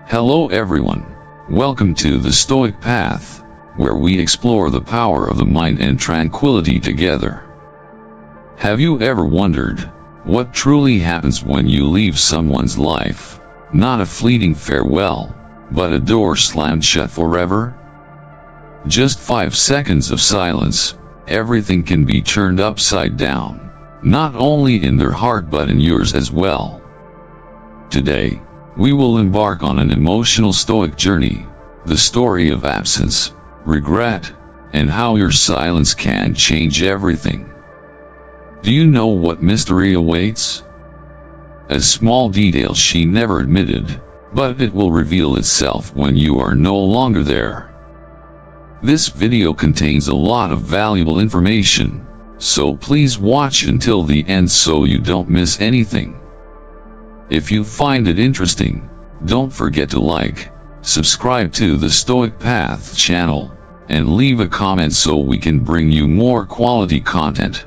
Hello everyone. Welcome to the Stoic Path, where we explore the power of the mind and tranquility together. Have you ever wondered what truly happens when you leave someone's life? Not a fleeting farewell, but a door slammed shut forever? Just 5 seconds of silence, everything can be turned upside down, not only in their heart but in yours as well. Today, we will embark on an emotional Stoic journey, the story of absence, regret, and how your silence can change everything. Do you know what mystery awaits? A small detail she never admitted, but it will reveal itself when you are no longer there. This video contains a lot of valuable information, so please watch until the end so you don't miss anything. If you find it interesting, don't forget to like, subscribe to the Stoic Path channel, and leave a comment so we can bring you more quality content.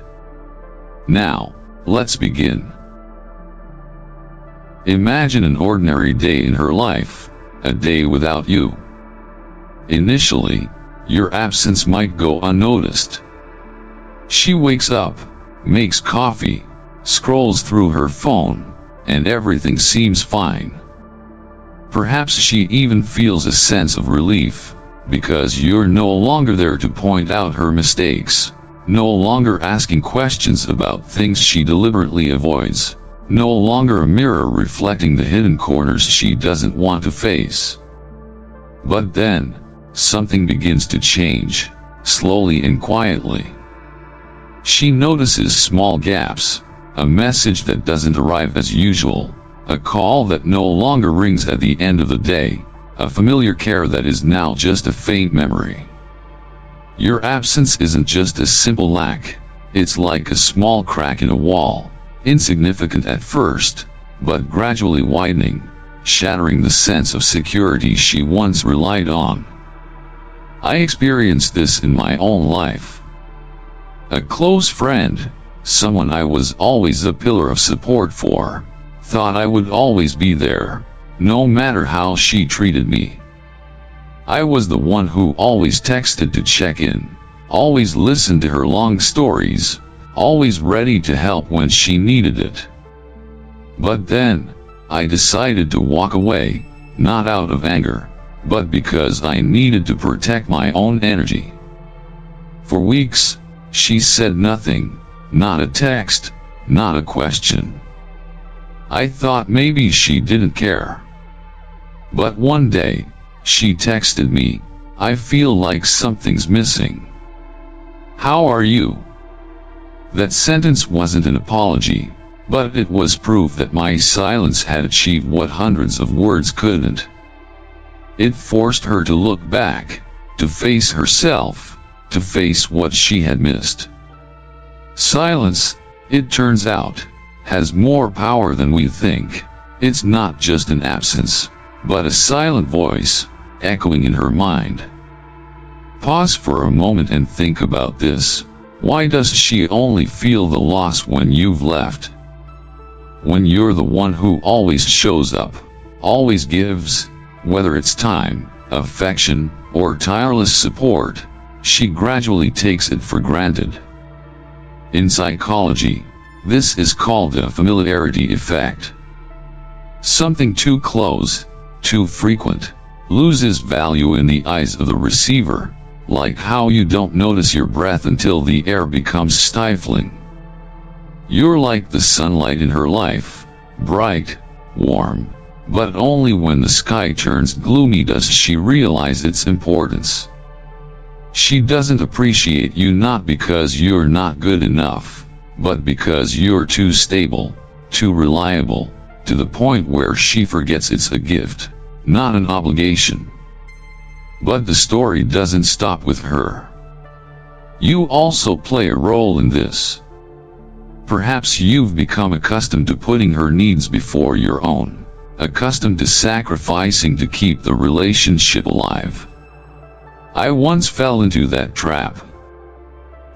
Now, let's begin. Imagine an ordinary day in her life, a day without you. Initially, your absence might go unnoticed. She wakes up, makes coffee, scrolls through her phone, and everything seems fine. Perhaps she even feels a sense of relief, because you're no longer there to point out her mistakes, no longer asking questions about things she deliberately avoids, no longer a mirror reflecting the hidden corners she doesn't want to face. But then, something begins to change, slowly and quietly. She notices small gaps, a message that doesn't arrive as usual, a call that no longer rings at the end of the day, a familiar care that is now just a faint memory. Your absence isn't just a simple lack, it's like a small crack in a wall, insignificant at first, but gradually widening, shattering the sense of security she once relied on. I experienced this in my own life. A close friend, someone I was always a pillar of support for, thought I would always be there, no matter how she treated me. I was the one who always texted to check in, always listened to her long stories, always ready to help when she needed it. But then, I decided to walk away, not out of anger, but because I needed to protect my own energy. For weeks, she said nothing, not a text, not a question. I thought maybe she didn't care. But one day, she texted me, "I feel like something's missing. How are you?" That sentence wasn't an apology, but it was proof that my silence had achieved what hundreds of words couldn't. It forced her to look back, to face herself, to face what she had missed. Silence, it turns out, has more power than we think. It's not just an absence, but a silent voice, echoing in her mind. Pause for a moment and think about this. Why does she only feel the loss when you've left? When you're the one who always shows up, always gives, whether it's time, affection, or tireless support, she gradually takes it for granted. In psychology, this is called the familiarity effect. Something too close, too frequent, loses value in the eyes of the receiver, like how you don't notice your breath until the air becomes stifling. You're like the sunlight in her life, bright, warm, but only when the sky turns gloomy does she realize its importance. She doesn't appreciate you not because you're not good enough, but because you're too stable, too reliable, to the point where she forgets it's a gift, not an obligation. But the story doesn't stop with her. You also play a role in this. Perhaps you've become accustomed to putting her needs before your own, accustomed to sacrificing to keep the relationship alive. I once fell into that trap.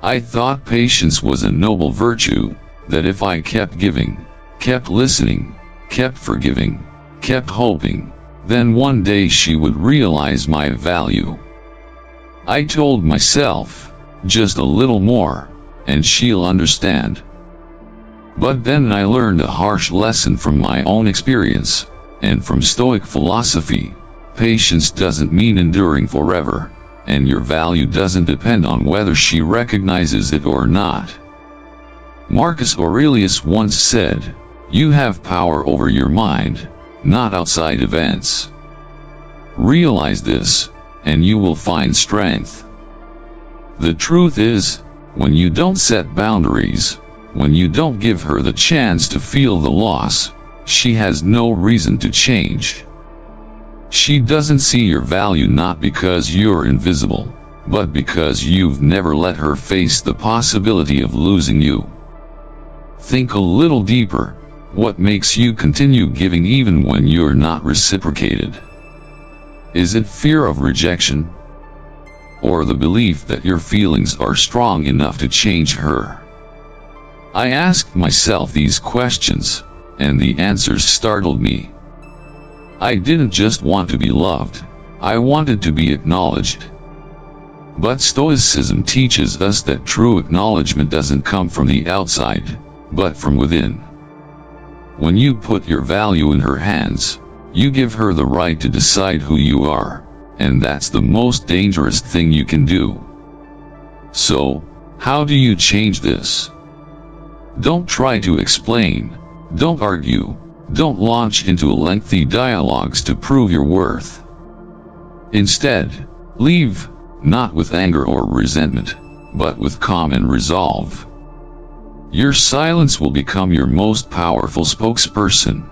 I thought patience was a noble virtue, that if I kept giving, kept listening, kept forgiving, kept hoping, Then one day she would realize my value. I told myself, just a little more, and she'll understand. But then I learned a harsh lesson from my own experience, and from Stoic philosophy. Patience doesn't mean enduring forever, and your value doesn't depend on whether she recognizes it or not. Marcus Aurelius once said, "You have power over your mind, not outside events." Realize this, and you will find strength. The truth is, when you don't set boundaries, when you don't give her the chance to feel the loss, she has no reason to change. She doesn't see your value not because you're invisible, but because you've never let her face the possibility of losing you. Think a little deeper. What makes you continue giving even when you're not reciprocated? Is it fear of rejection? Or the belief that your feelings are strong enough to change her? I asked myself these questions, and the answers startled me. I didn't just want to be loved, I wanted to be acknowledged. But Stoicism teaches us that true acknowledgement doesn't come from the outside, but from within. When you put your value in her hands, you give her the right to decide who you are, and that's the most dangerous thing you can do. So, how do you change this? Don't try to explain, don't argue, don't launch into lengthy dialogues to prove your worth. Instead, leave, not with anger or resentment, but with calm and resolve. Your silence will become your most powerful spokesperson.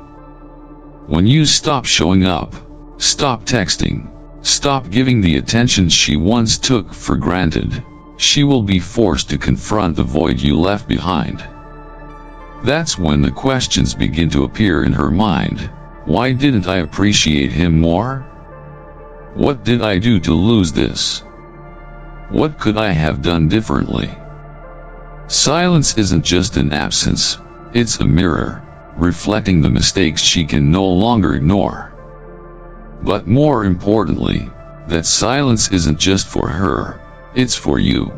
When you stop showing up, stop texting, stop giving the attention she once took for granted, she will be forced to confront the void you left behind. That's when the questions begin to appear in her mind. Why didn't I appreciate him more? What did I do to lose this? What could I have done differently? Silence isn't just an absence, it's a mirror, reflecting the mistakes she can no longer ignore. But more importantly, that silence isn't just for her, it's for you.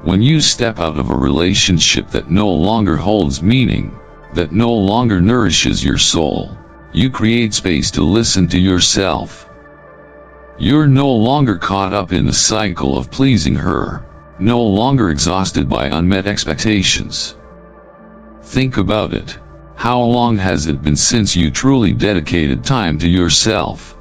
When you step out of a relationship that no longer holds meaning, that no longer nourishes your soul, you create space to listen to yourself. You're no longer caught up in the cycle of pleasing her, no longer exhausted by unmet expectations. Think about it. How long has it been since you truly dedicated time to yourself?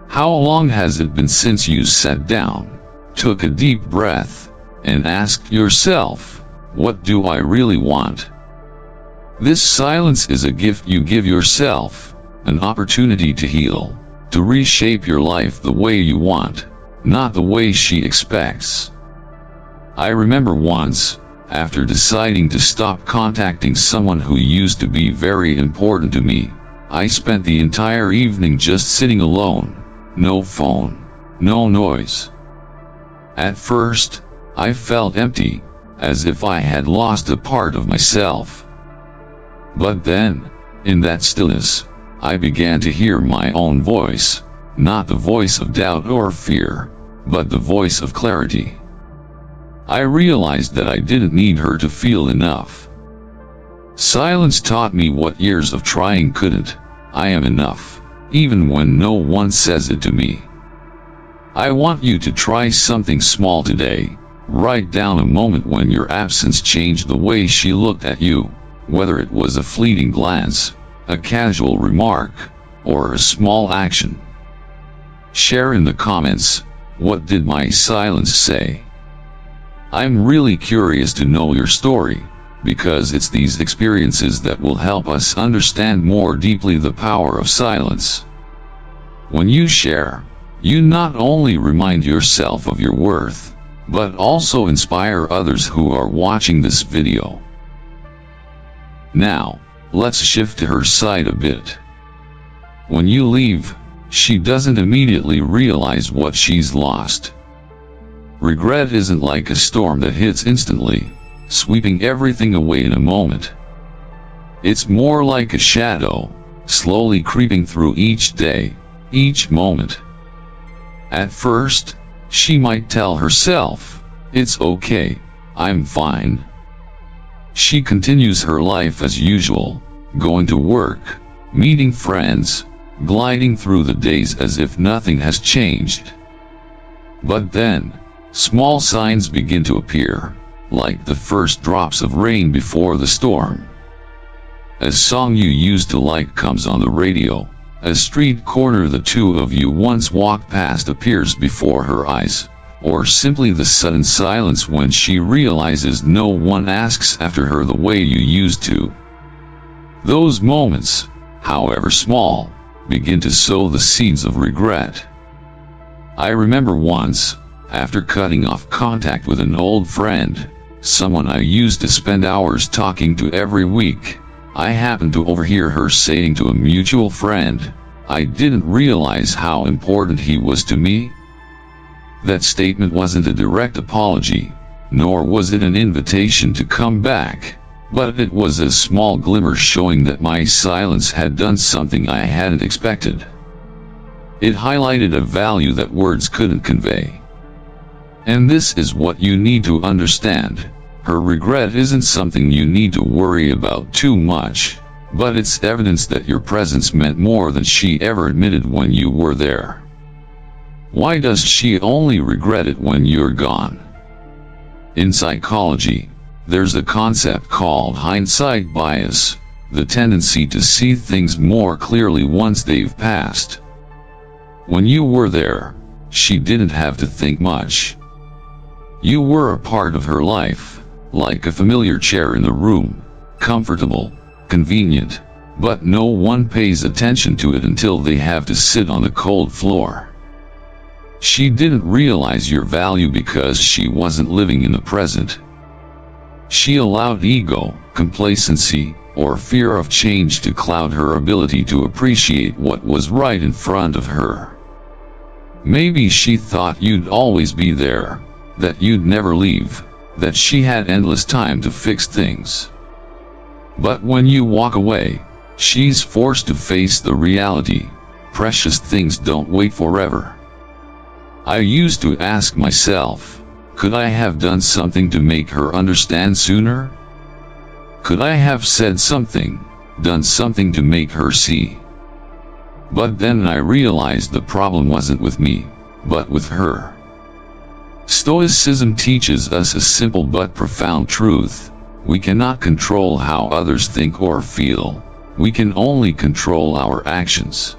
How long has it been since you sat down, took a deep breath, and asked yourself, what do I really want? This silence is a gift you give yourself, an opportunity to heal, to reshape your life the way you want, not the way she expects. I remember once, after deciding to stop contacting someone who used to be very important to me, I spent the entire evening just sitting alone, no phone, no noise. At first, I felt empty, as if I had lost a part of myself. But then, in that stillness, I began to hear my own voice, not the voice of doubt or fear, but the voice of clarity. I realized that I didn't need her to feel enough. Silence taught me what years of trying couldn't. I am enough, even when no one says it to me. I want you to try something small today. Write down a moment when your absence changed the way she looked at you, whether it was a fleeting glance, a casual remark, or a small action. Share in the comments, what did my silence say? I'm really curious to know your story, because it's these experiences that will help us understand more deeply the power of silence. When you share, you not only remind yourself of your worth, but also inspire others who are watching this video. Now, let's shift to her side a bit. When you leave, she doesn't immediately realize what she's lost. Regret isn't like a storm that hits instantly, sweeping everything away in a moment. It's more like a shadow, slowly creeping through each day, each moment. At first, she might tell herself, "It's okay, I'm fine." She continues her life as usual, going to work, meeting friends, gliding through the days as if nothing has changed. But then, small signs begin to appear, like the first drops of rain before the storm. A song you used to like comes on the radio. A street corner the two of you once walked past appears before her eyes, or simply the sudden silence when she realizes no one asks after her the way you used to. Those moments, however small, begin to sow the seeds of regret. I remember once, after cutting off contact with an old friend, someone I used to spend hours talking to every week, I happened to overhear her saying to a mutual friend, "I didn't realize how important he was to me." That statement wasn't a direct apology, nor was it an invitation to come back, but it was a small glimmer showing that my silence had done something I hadn't expected. It highlighted a value that words couldn't convey. And this is what you need to understand. Her regret isn't something you need to worry about too much, but it's evidence that your presence meant more than she ever admitted when you were there. Why does she only regret it when you're gone? In psychology, there's a concept called hindsight bias, the tendency to see things more clearly once they've passed. When you were there, she didn't have to think much. You were a part of her life, like a familiar chair in the room, comfortable, convenient, but no one pays attention to it until they have to sit on the cold floor. She didn't realize your value because she wasn't living in the present. She allowed ego, complacency, or fear of change to cloud her ability to appreciate what was right in front of her. Maybe she thought you'd always be there, that you'd never leave, that she had endless time to fix things. But when you walk away, she's forced to face the reality: precious things don't wait forever. I used to ask myself, could I have done something to make her understand sooner? Could I have said something, done something to make her see? But then I realized the problem wasn't with me, but with her. Stoicism teaches us a simple but profound truth: we cannot control how others think or feel, we can only control our actions.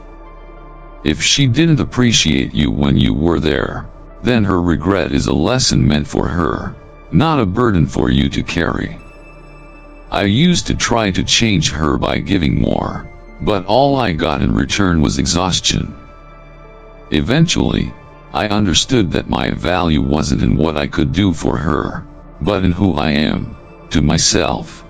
If she didn't appreciate you when you were there, then her regret is a lesson meant for her, not a burden for you to carry. I used to try to change her by giving more, but all I got in return was exhaustion. Eventually, I understood that my value wasn't in what I could do for her, but in who I am, to myself.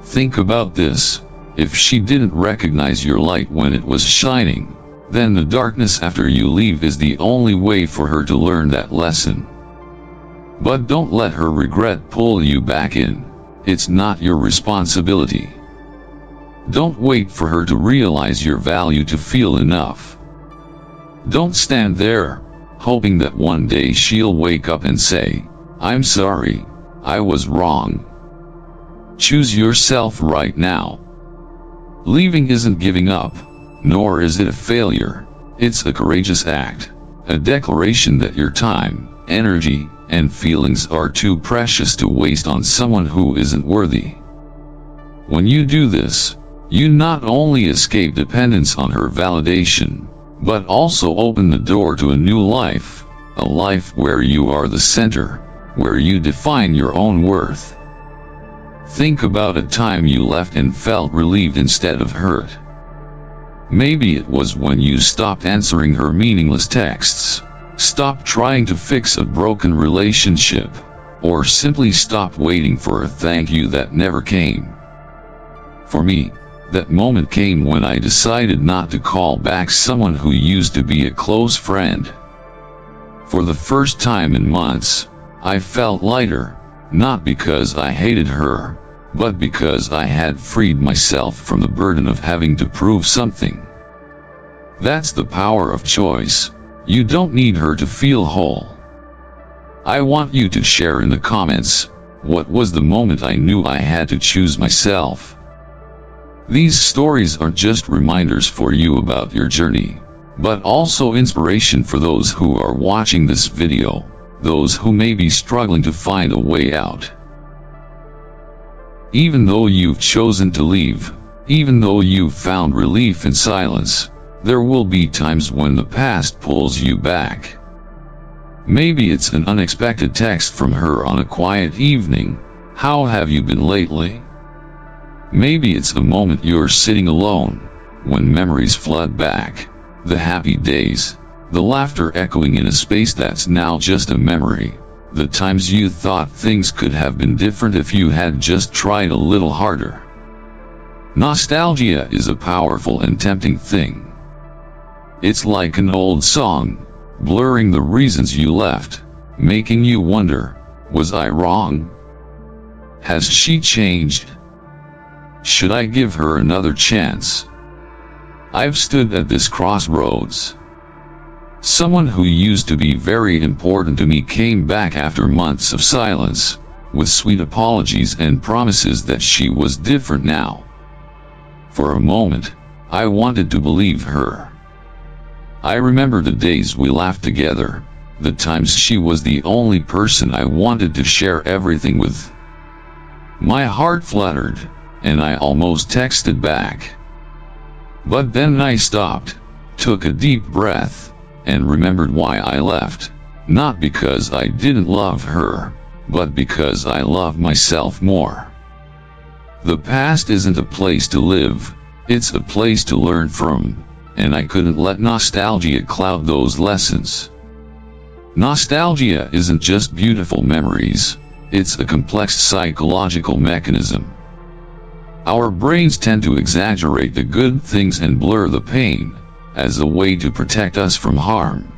Think about this: if she didn't recognize your light when it was shining, then the darkness after you leave is the only way for her to learn that lesson. But don't let her regret pull you back in. It's not your responsibility. Don't wait for her to realize your value to feel enough. Don't stand there, hoping that one day she'll wake up and say, "I'm sorry, I was wrong." Choose yourself right now. Leaving isn't giving up, nor is it a failure. It's a courageous act, a declaration that your time, energy, and feelings are too precious to waste on someone who isn't worthy. When you do this, you not only escape dependence on her validation, but also open the door to a new life, a life where you are the center, where you define your own worth. Think about a time you left and felt relieved instead of hurt. Maybe it was when you stopped answering her meaningless texts, stopped trying to fix a broken relationship, or simply stopped waiting for a thank you that never came. For me, that moment came when I decided not to call back someone who used to be a close friend. For the first time in months, I felt lighter, not because I hated her, but because I had freed myself from the burden of having to prove something. That's the power of choice. You don't need her to feel whole. I want you to share in the comments, what was the moment I knew I had to choose myself? These stories are just reminders for you about your journey, but also inspiration for those who are watching this video, those who may be struggling to find a way out. Even though you've chosen to leave, even though you've found relief in silence, there will be times when the past pulls you back. Maybe it's an unexpected text from her on a quiet evening, "How have you been lately?" Maybe it's a moment you're sitting alone, when memories flood back, the happy days, the laughter echoing in a space that's now just a memory, the times you thought things could have been different if you had just tried a little harder. Nostalgia is a powerful and tempting thing. It's like an old song, blurring the reasons you left, making you wonder, was I wrong? Has she changed? Should I give her another chance? I've stood at this crossroads. Someone who used to be very important to me came back after months of silence, with sweet apologies and promises that she was different now. For a moment, I wanted to believe her. I remember the days we laughed together, the times she was the only person I wanted to share everything with. My heart fluttered, and I almost texted back. But then I stopped, took a deep breath, and remembered why I left. Not because I didn't love her, but because I love myself more. The past isn't a place to live, it's a place to learn from. And I couldn't let nostalgia cloud those lessons. Nostalgia isn't just beautiful memories, it's a complex psychological mechanism. Our brains tend to exaggerate the good things and blur the pain, as a way to protect us from harm.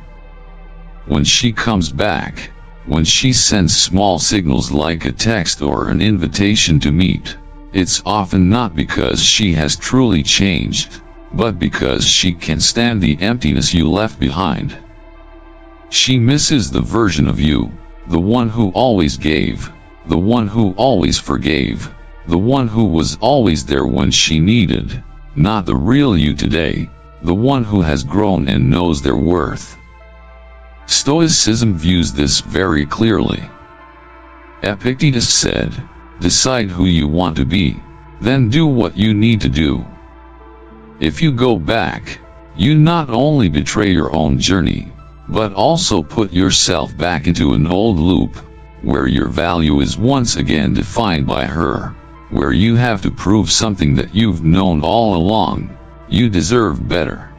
When she comes back, when she sends small signals like a text or an invitation to meet, it's often not because she has truly changed, but because she can't stand the emptiness you left behind. She misses the version of you, the one who always gave, the one who always forgave, the one who was always there when she needed, not the real you today, the one who has grown and knows their worth. Stoicism views this very clearly. Epictetus said, "Decide who you want to be, then do what you need to do." If you go back, you not only betray your own journey, but also put yourself back into an old loop, where your value is once again defined by her, where you have to prove something that you've known all along. You deserve better.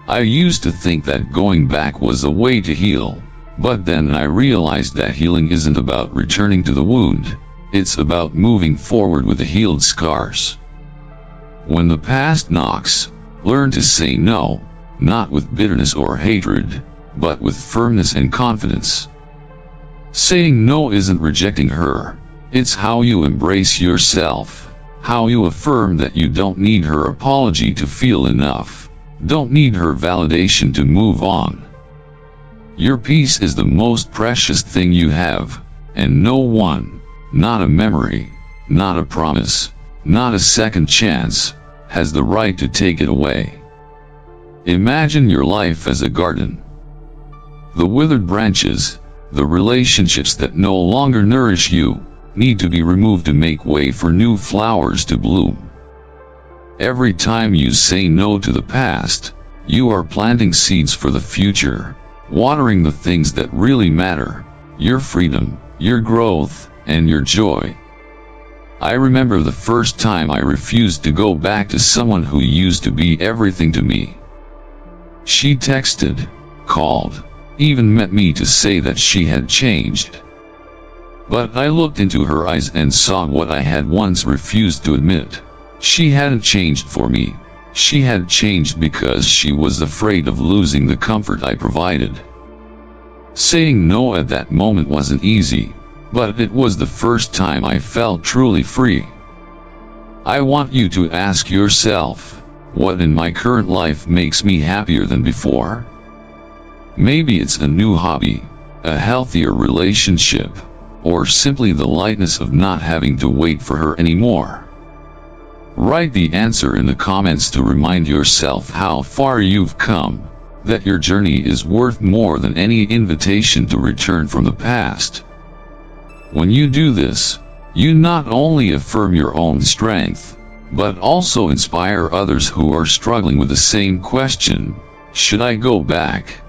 I used to think that going back was a way to heal, but then I realized that healing isn't about returning to the wound, it's about moving forward with the healed scars. When the past knocks, learn to say no, not with bitterness or hatred, but with firmness and confidence. Saying no isn't rejecting her, it's how you embrace yourself, how you affirm that you don't need her apology to feel enough, don't need her validation to move on. Your peace is the most precious thing you have, and no one, not a memory, not a promise, not a second chance, has the right to take it away. Imagine your life as a garden. The withered branches, the relationships that no longer nourish you, need to be removed to make way for new flowers to bloom. Every time you say no to the past, you are planting seeds for the future, watering the things that really matter, your freedom, your growth, and your joy. I remember the first time I refused to go back to someone who used to be everything to me. She texted, called, even met me to say that she had changed. But I looked into her eyes and saw what I had once refused to admit. She hadn't changed for me. She had changed because she was afraid of losing the comfort I provided. Saying no at that moment wasn't easy. but it was the first time I felt truly free. I want you to ask yourself, what in my current life makes me happier than before? Maybe it's a new hobby, a healthier relationship, or simply the lightness of not having to wait for her anymore. Write the answer in the comments to remind yourself how far you've come, that your journey is worth more than any invitation to return from the past. When you do this, you not only affirm your own strength, but also inspire others who are struggling with the same question, should I go back?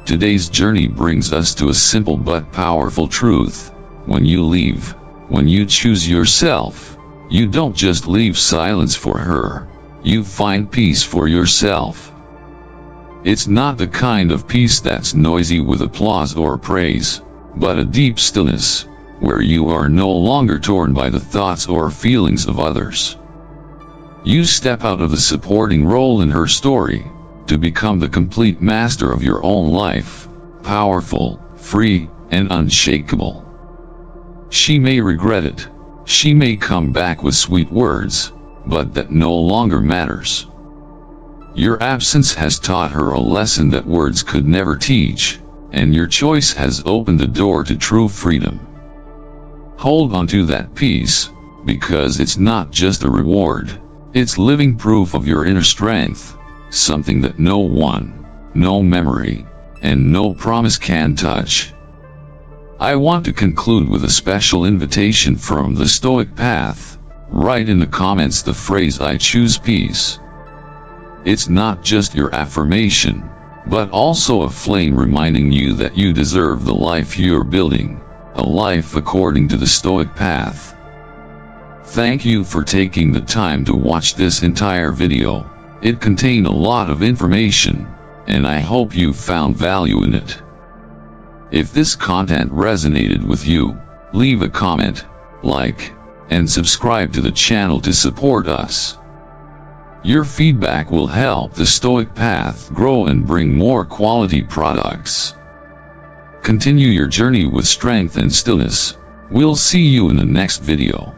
Today's journey brings us to a simple but powerful truth. When you leave, when you choose yourself, you don't just leave silence for her, you find peace for yourself. It's not the kind of peace that's noisy with applause or praise, but a deep stillness, where you are no longer torn by the thoughts or feelings of others. You step out of the supporting role in her story, to become the complete master of your own life, powerful, free, and unshakable. She may regret it, she may come back with sweet words, but that no longer matters. Your absence has taught her a lesson that words could never teach, and your choice has opened the door to true freedom. Hold on to that peace, because it's not just a reward, it's living proof of your inner strength, something that no one, no memory, and no promise can touch. I want to conclude with a special invitation from the Stoic Path. Write in the comments the phrase "I choose peace." It's not just your affirmation, but also a flame reminding you that you deserve the life you're building, a life according to the Stoic Path. Thank you for taking the time to watch this entire video. It contained a lot of information, and I hope you found value in it. If this content resonated with you, leave a comment, like, and subscribe to the channel to support us. Your feedback will help the Stoic Path grow and bring more quality products. Continue your journey with strength and stillness. We'll see you in the next video.